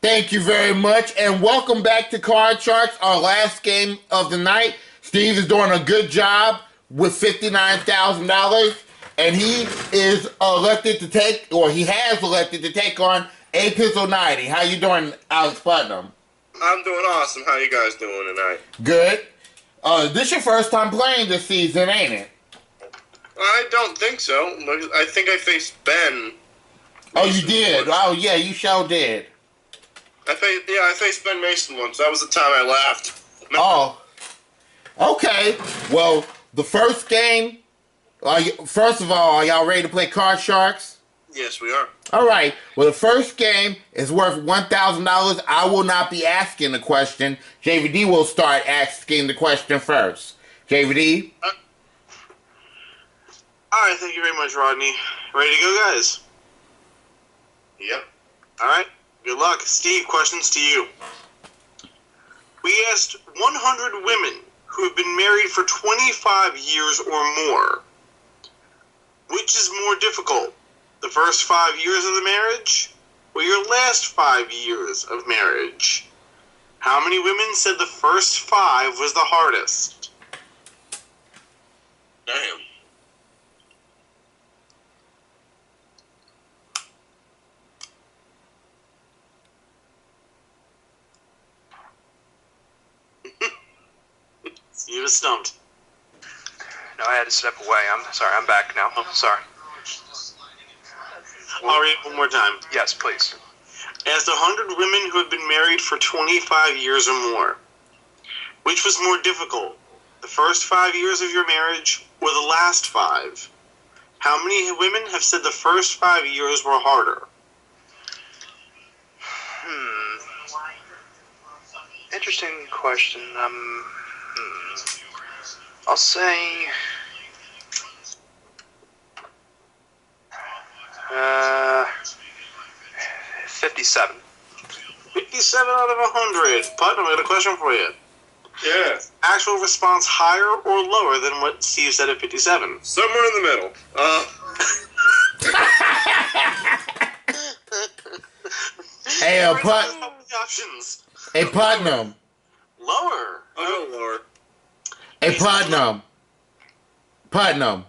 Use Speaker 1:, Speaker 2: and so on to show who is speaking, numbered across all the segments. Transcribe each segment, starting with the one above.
Speaker 1: Thank you very much, and welcome back to Card Sharks, our last game of the night. Steve is doing a good job with $59,000, and he is elected to take, or he has elected to take on Epistle 90. How you doing, Alex Putnam?
Speaker 2: I'm doing awesome. How you guys doing tonight?
Speaker 1: Good. This your first time playing this season, ain't it?
Speaker 2: I don't think so. I think I faced Ben.
Speaker 1: Oh, you did? Oh, yeah, you sure did.
Speaker 2: I faced Ben Mason once. That was the time I laughed.
Speaker 1: Oh. Okay. Well, the first game, first of all, are y'all ready to play Card Sharks?
Speaker 2: Yes, we are.
Speaker 1: All right. Well, the first game is worth $1,000. I will not be asking the question. JVD will start asking the question first. JVD?
Speaker 3: All right, thank you very much, Rodney. Ready to go, guys?
Speaker 2: Yep.
Speaker 3: All right. Good luck. Steve, questions to you. We asked 100 women who have been married for 25 years or more. Which is more difficult? The first 5 years of the marriage or your last 5 years of marriage? How many women said the first 5 was the hardest?
Speaker 2: Damn.
Speaker 3: You was stumped.
Speaker 4: No, I had to step away. I'm sorry. I'm back now. Oh, sorry.
Speaker 3: I'll read it one more time.
Speaker 4: Yes, please.
Speaker 3: Asked 100 women who have been married for 25 years or more. Which was more difficult? The first 5 years of your marriage or the last 5? How many women have said the first 5 years were harder?
Speaker 4: Interesting question. I'll say 57.
Speaker 3: 57 out of 100. Putnam, I got a question for you.
Speaker 2: Yeah.
Speaker 3: Actual response higher or lower than what Steve said at 57?
Speaker 2: Somewhere in the middle.
Speaker 1: Hey,
Speaker 3: Options.
Speaker 1: Hey, Putnam.
Speaker 3: Lower.
Speaker 2: Oh, Lord.
Speaker 1: Hey, Putnam. Putnam.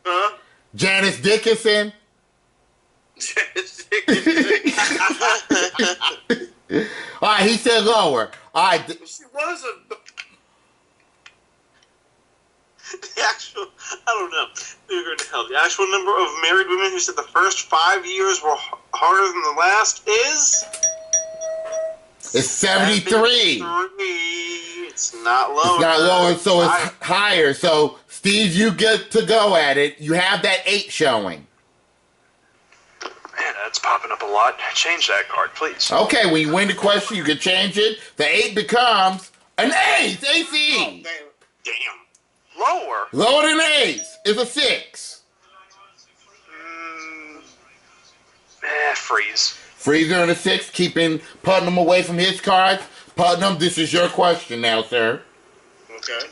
Speaker 2: Huh?
Speaker 1: Janice Dickinson. All right, he said lower. All right.
Speaker 2: She was a...
Speaker 3: The actual, I don't know. You're going to hell. The actual number of married women who said the first 5 years were harder than the last is...
Speaker 1: It's 73.
Speaker 3: It's not lower.
Speaker 1: It's not lower, so it's higher. So, Steve, you get to go at it. You have that 8 showing.
Speaker 4: Man, that's popping up a lot. Change that card, please.
Speaker 1: Okay, when you win the question, you can change it. The 8 becomes an ace. ACE.
Speaker 3: Damn.
Speaker 4: Lower.
Speaker 1: Lower than ace is a 6.
Speaker 4: Freeze.
Speaker 1: Freezer and a 6, keeping Putnam away from his cards. Putnam, this is your question now, sir.
Speaker 2: Okay.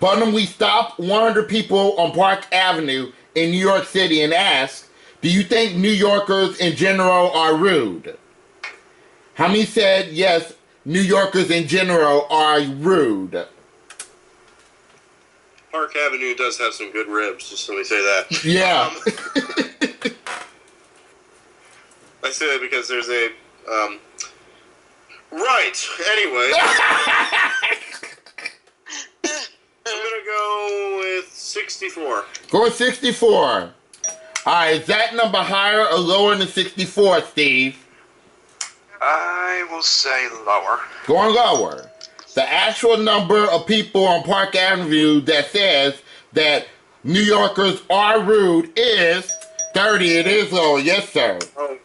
Speaker 1: Putnam, we stopped 100 people on Park Avenue in New York City and asked, do you think New Yorkers in general are rude? How many said, yes, New Yorkers in general are rude?
Speaker 2: Park Avenue does have some good ribs, just let me say that.
Speaker 1: Yeah.
Speaker 2: I say that because there's a... Right, anyway. I'm going to go with 64.
Speaker 1: Go with 64. All right, is that number higher or lower than 64, Steve?
Speaker 4: I will say lower.
Speaker 1: Going lower. The actual number of people on Park Avenue that says that New Yorkers are rude is 30. It is lower. Yes, sir.
Speaker 2: Oh,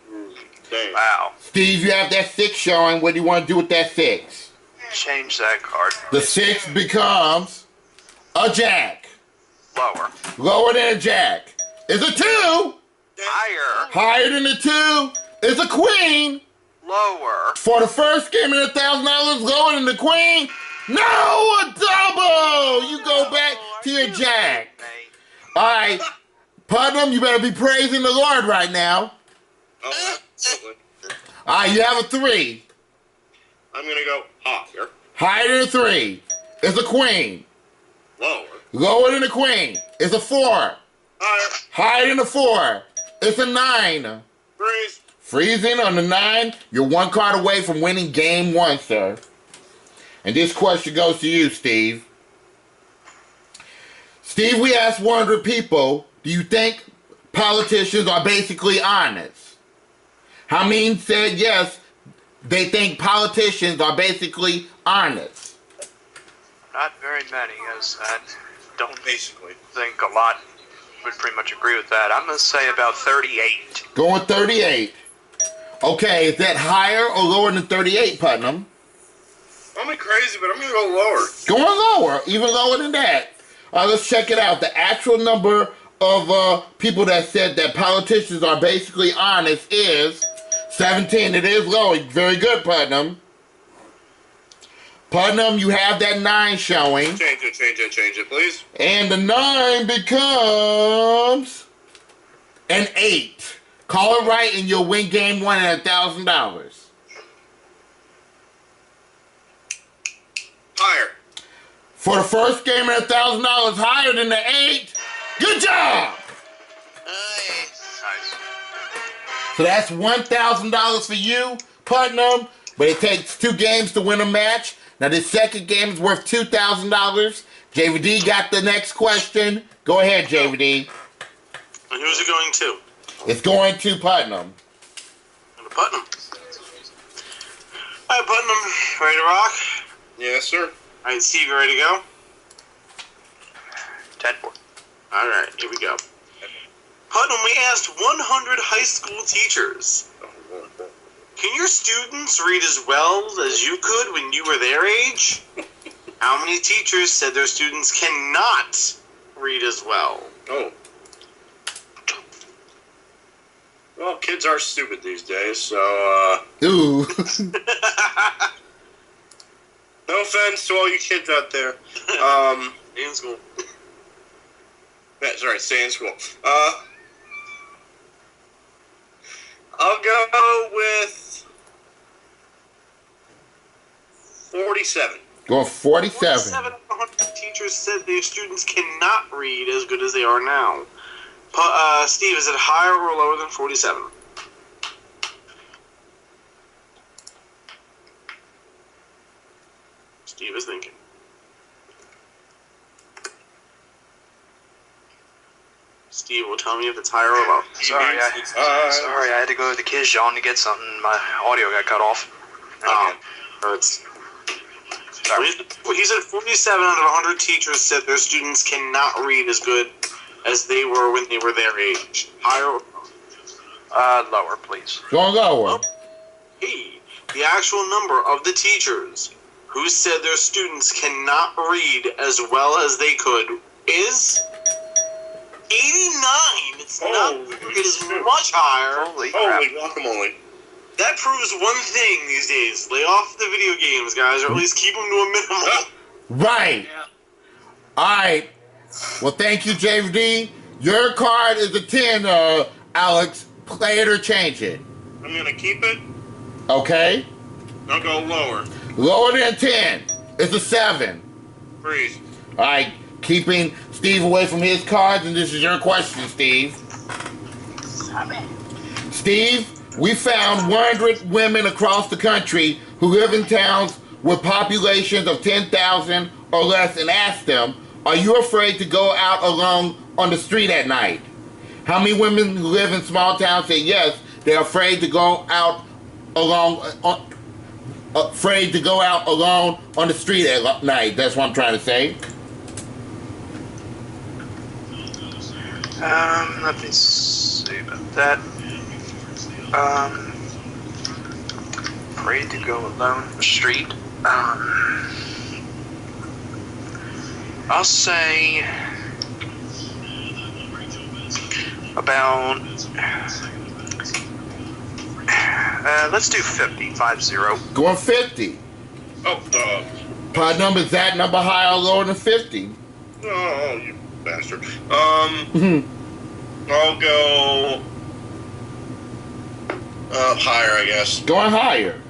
Speaker 2: dang.
Speaker 4: Wow.
Speaker 1: Steve, you have that 6 showing. What do you want to do with that 6?
Speaker 4: Change that card.
Speaker 1: The 6 becomes a jack.
Speaker 4: Lower.
Speaker 1: Lower than a jack is a 2.
Speaker 4: Higher.
Speaker 1: Higher than a 2 is a queen.
Speaker 4: Lower.
Speaker 1: For the first game of $1,000, lower than the queen. No, a double. You go back to your jack. All right, Putnam, you better be praising the Lord right now.
Speaker 2: Oh, absolutely.
Speaker 1: All right, you have a 3.
Speaker 2: I'm gonna go higher.
Speaker 1: Higher than a 3. It's a queen.
Speaker 2: Lower.
Speaker 1: Lower than a queen. It's a 4.
Speaker 2: Higher.
Speaker 1: Higher than a 4. It's a 9.
Speaker 2: Freeze.
Speaker 1: Freezing on the 9. You're 1 card away from winning game 1, sir. And this question goes to you, Steve. Steve, we asked 100 people, do you think politicians are basically honest? How many said yes, they think politicians are basically honest?
Speaker 4: Not very many, as I don't
Speaker 2: Basically.
Speaker 4: think a lot would pretty much agree with that. I'm going to say about 38.
Speaker 1: Going 38. Okay, is that higher or lower than 38, Putnam?
Speaker 2: I'm crazy, but I'm gonna go lower.
Speaker 1: Going lower, even lower than that. All right, let's check it out. The actual number of people that said that politicians are basically honest is 17. It is low. Very good, Putnam. Putnam, you have that 9 showing.
Speaker 2: Change it, please.
Speaker 1: And the 9 becomes an 8. Call it right and you'll win game 1 at $1,000.
Speaker 2: Higher.
Speaker 1: For the first game at $1,000 higher than the 8. Good job!
Speaker 3: Nice.
Speaker 4: Nice.
Speaker 1: So that's $1,000 for you, Putnam. But it takes 2 games to win a match. Now this second game is worth $2,000. JVD got the next question. Go ahead, JVD.
Speaker 3: And who's it going to?
Speaker 1: It's going to Putnam.
Speaker 3: And to Putnam. All right, Putnam, ready to rock?
Speaker 2: Yes, sir.
Speaker 3: All right, Steve, you ready to go?
Speaker 4: 10-4.
Speaker 3: All right, here we go. Putnam, we asked 100 high school teachers, can your students read as well as you could when you were their age? How many teachers said their students cannot read as well?
Speaker 2: Oh. Well, kids are stupid these days, so,
Speaker 1: Ooh.
Speaker 2: no offense to all you kids out there.
Speaker 3: In school.
Speaker 2: That's right, stay in school. I'll go with 47.
Speaker 1: Going 47.
Speaker 3: 47 of 100 teachers said their students cannot read as good as they are now. Steve, is it higher or lower than 47? Steve is thinking. Steve will tell me if it's higher or low.
Speaker 4: Sorry, I had to go to the kids' John to get something. My audio got cut off.
Speaker 3: It's. He said 47 out of 100 teachers said their students cannot read as good as they were when they were their age. Higher or low?
Speaker 4: Lower, please.
Speaker 1: Going lower.
Speaker 3: Hey, the actual number of the teachers who said their students cannot read as well as they could is 89. It's not. It is much higher.
Speaker 4: Holy crap.
Speaker 2: Holy guacamole.
Speaker 3: That proves one thing these days: lay off the video games, guys, or at least keep them to a minimum.
Speaker 1: Right. All right. Well, thank you, JVD. Your card is a 10, Alex. Play it or change it.
Speaker 2: I'm going to keep it.
Speaker 1: Okay.
Speaker 2: I'll go lower.
Speaker 1: Lower than 10. It's a 7.
Speaker 2: Freeze.
Speaker 1: All right. Keeping Steve away from his cards, and this is your question, Steve. Steve, we found 100 women across the country who live in towns with populations of 10,000 or less and asked them, are you afraid to go out alone on the street at night? How many women who live in small towns say yes, they're afraid to go out alone on the street at night? That's what I'm trying to say.
Speaker 4: Let me see about that. Afraid to go alone on the street. I'll say about let's do 50.
Speaker 1: Going 50.
Speaker 2: Oh,
Speaker 1: Pod is that number higher or lower than 50?
Speaker 2: oh, you bastard. I'll go Higher, I guess.
Speaker 1: Going higher.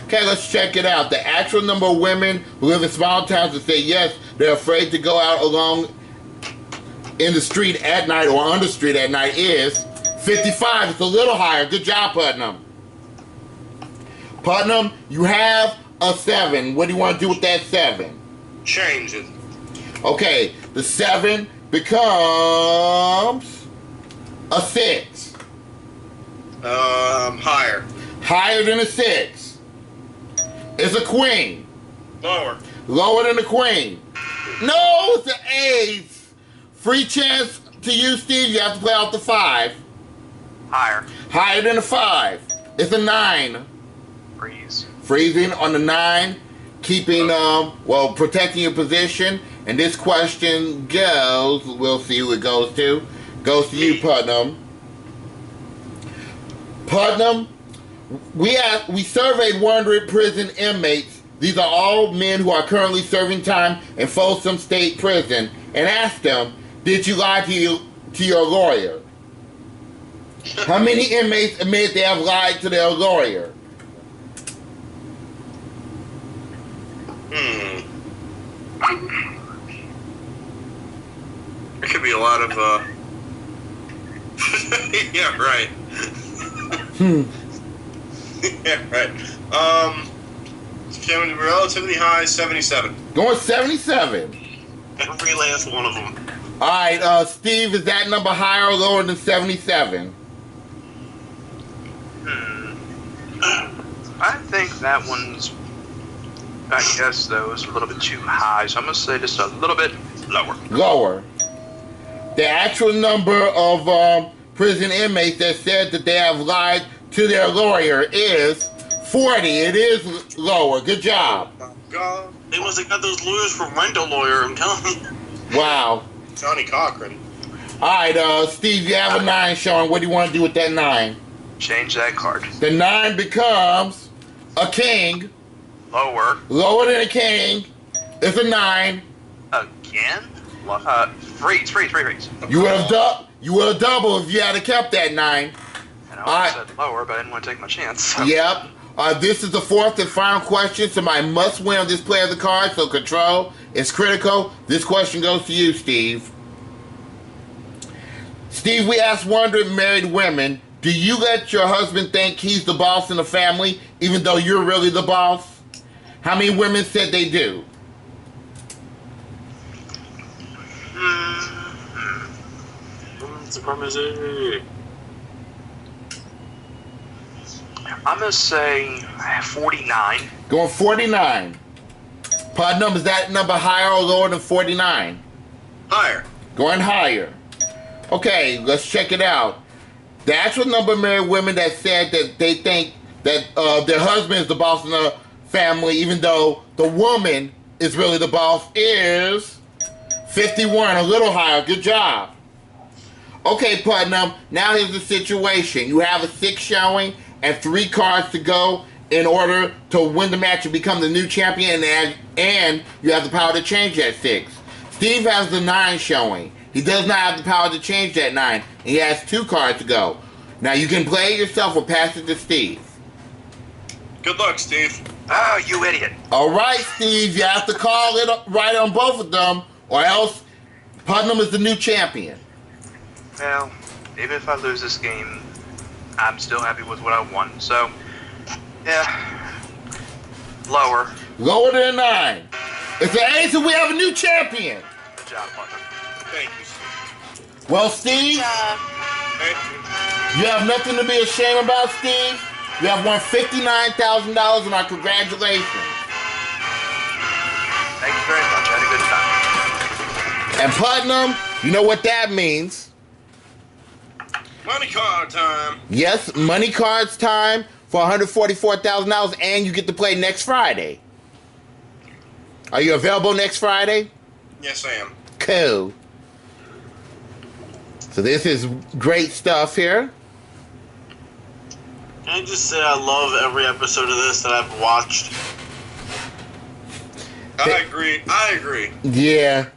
Speaker 1: Okay, let's check it out. The actual number of women who live in small towns that say yes, they're afraid to go out alone in the street at night or on the street at night is 55. It's a little higher. Good job, Putnam. Putnam, you have a 7. What do you want to do with that 7?
Speaker 2: Change it.
Speaker 1: Okay, the 7 becomes a 6.
Speaker 2: Higher.
Speaker 1: Higher than a 6. It's a queen.
Speaker 2: Lower.
Speaker 1: Lower than a queen. No, it's an 8. Free chance to you, Steve. You have to play out the 5.
Speaker 4: Higher.
Speaker 1: Higher than a 5. It's a 9.
Speaker 4: Freeze.
Speaker 1: Freezing on the 9. Keeping, protecting your position. And this question goes, we'll see who it goes to. Goes to you, Putnam. Putnam, we surveyed 100 prison inmates. These are all men who are currently serving time in Folsom State Prison, and asked them, did you lie to your lawyer? How many inmates admit they have lied to their lawyer?
Speaker 2: There could be a lot of, yeah, right. Yeah, right. It's relatively high, 77.
Speaker 1: Going 77.
Speaker 3: Every last one of them.
Speaker 1: All right, Steve, is that number higher or lower than 77?
Speaker 4: I think that one's, I guess, though, is a little bit too high. So I'm going to say just a little bit lower.
Speaker 1: Lower. The actual number of prison inmates that said that they have lied to their lawyer is 40. It is lower. Good job.
Speaker 2: Oh, God.
Speaker 3: They must have got those lawyers from Rent-A-Lawyer, I'm telling you.
Speaker 1: Wow.
Speaker 2: Johnny Cochran.
Speaker 1: All right, Steve, you have a 9 showing. What do you want to do with that 9?
Speaker 4: Change that card.
Speaker 1: The 9 becomes a king.
Speaker 4: Lower.
Speaker 1: Lower than a king. It's a 9.
Speaker 4: Again? Freeze.
Speaker 1: You would have doubled if you had kept that 9.
Speaker 4: And I said lower, but I didn't want to take my chance.
Speaker 1: Yep. This is the 4th and final question. Somebody must win on this play of the card, so control is critical. This question goes to you, Steve. Steve, we asked 100 married women, do you let your husband think he's the boss in the family, even though you're really the boss? How many women said they do?
Speaker 4: I'm going to say 49.
Speaker 1: Going 49. Putnam, is that number higher or lower than 49?
Speaker 2: Higher.
Speaker 1: Going higher. Okay, let's check it out. The actual number of married women that said that they think that their husband is the boss in the family, even though the woman is really the boss, is 51, a little higher. Good job. Okay, Putnam, now here's the situation. You have a 6 showing and 3 cards to go in order to win the match and become the new champion, and you have the power to change that 6. Steve has the 9 showing. He does not have the power to change that 9. And he has 2 cards to go. Now you can play it yourself or pass it to Steve.
Speaker 2: Good luck, Steve.
Speaker 4: Oh, you idiot.
Speaker 1: All right, Steve, you have to call it right on both of them, or else Putnam is the new champion.
Speaker 4: Well, even if I lose this game, I'm still happy with what I won. So, yeah, lower.
Speaker 1: Lower than a 9. It's an 8, so we have a new champion.
Speaker 4: Good job, partner.
Speaker 2: Thank you, Steve.
Speaker 1: Well, Steve,
Speaker 2: Thank you.
Speaker 1: you have nothing to be ashamed about, Steve. You have won $59,000, and our congratulations.
Speaker 4: Thank you very much. I had a good time.
Speaker 1: And Putnam, you know what that means.
Speaker 2: Money card time.
Speaker 1: Yes, money cards time for $144,000, and you get to play next Friday. Are you available next Friday?
Speaker 2: Yes, I am.
Speaker 1: Cool. So this is great stuff here.
Speaker 3: Can I just say I love every episode of this that I've watched?
Speaker 2: I agree.
Speaker 1: Yeah.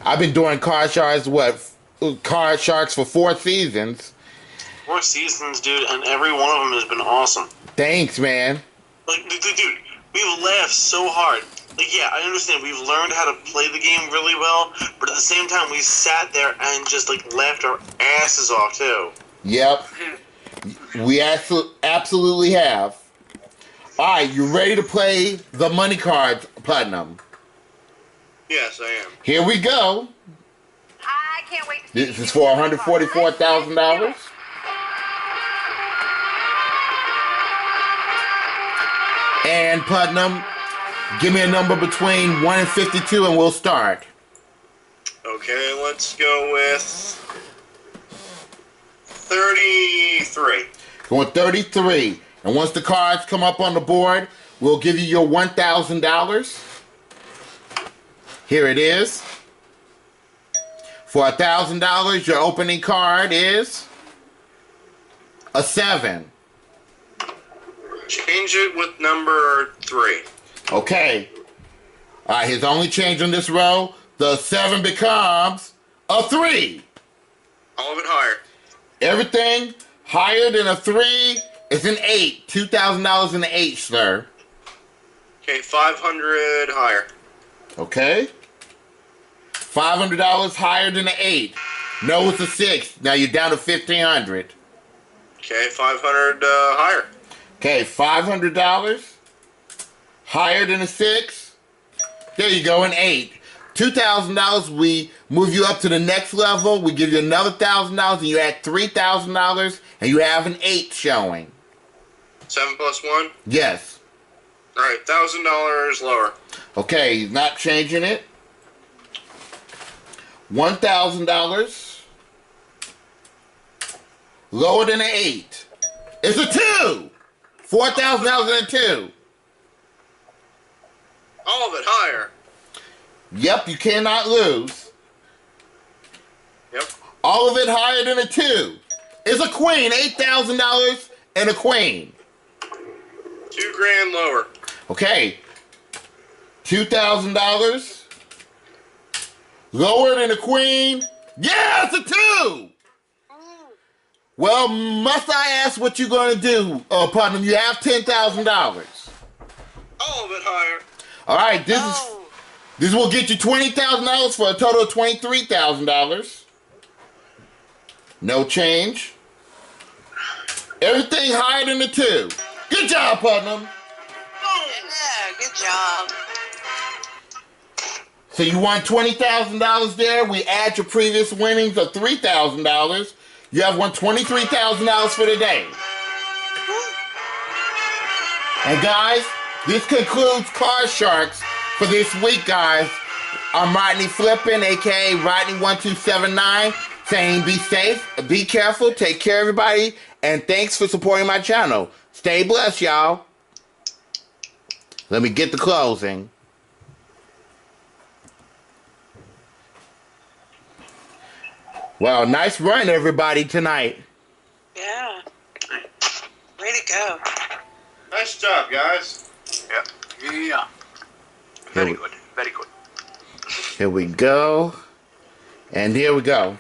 Speaker 1: I've been doing Card Sharks, Card Sharks for 4 seasons.
Speaker 3: 4 seasons, dude, and every one of them has been awesome.
Speaker 1: Thanks, man.
Speaker 3: Like, dude, we've laughed so hard. Like, yeah, I understand we've learned how to play the game really well, but at the same time, we sat there and just, like, laughed our asses off, too.
Speaker 1: Yep. We absolutely have. All right, you ready to play the money cards, Putnam?
Speaker 2: Yes, I am.
Speaker 1: Here we go.
Speaker 5: I can't wait to see
Speaker 1: This is for $144,000. And Putnam, give me a number between 1 and 52 and we'll start.
Speaker 2: Okay, let's go with 33.
Speaker 1: Going 33. And once the cards come up on the board, we'll give you your $1,000. Here it is. For $1,000, your opening card is a 7.
Speaker 2: Change it with number 3.
Speaker 1: Okay. All right, his only change on this row, the 7 becomes a 3.
Speaker 2: All of it higher.
Speaker 1: Everything higher than a 3 is an 8. $2,000 in the 8, sir.
Speaker 2: Okay, 500 higher.
Speaker 1: Okay. $500 higher than an 8. No, it's a 6. Now you're down to $1,500.
Speaker 2: Okay, 500 higher.
Speaker 1: Okay, $500 higher than a 6. There you go, an 8. $2,000, we move you up to the next level. We give you another $1,000 and you add $3,000 and you have an 8 showing.
Speaker 2: 7 plus 1?
Speaker 1: Yes.
Speaker 2: Alright, $1,000 lower.
Speaker 1: Okay, he's not changing it. $1,000 lower than an 8. It's a 2. $4,000 and a 2.
Speaker 2: All of it higher.
Speaker 1: Yep, you cannot lose.
Speaker 2: Yep.
Speaker 1: All of it higher than a 2. It's a queen. $8,000 and a queen.
Speaker 2: $2,000 lower.
Speaker 1: Okay. $2,000 lower than a queen. Yeah, it's a 2. Well, must I ask what you're going to do, Putnam? You have $10,000.
Speaker 2: All of it higher.
Speaker 1: All right, this will get you $20,000 for a total of $23,000. No change. Everything higher than a 2. Good job, Putnam.
Speaker 5: Yeah, good job.
Speaker 1: So you won $20,000 there. We add your previous winnings of $3,000. You have won $23,000 for the day. And guys, this concludes Card Sharks for this week, guys. I'm Rodney Flippin, aka Rodney1279, saying be safe, be careful, take care, everybody, and thanks for supporting my channel. Stay blessed, y'all. Let me get the closing. Wow, nice run, everybody, tonight.
Speaker 5: Yeah. Way to go.
Speaker 2: Nice job, guys.
Speaker 4: Yeah. Very good. Very good.
Speaker 1: Here we go. And here we go.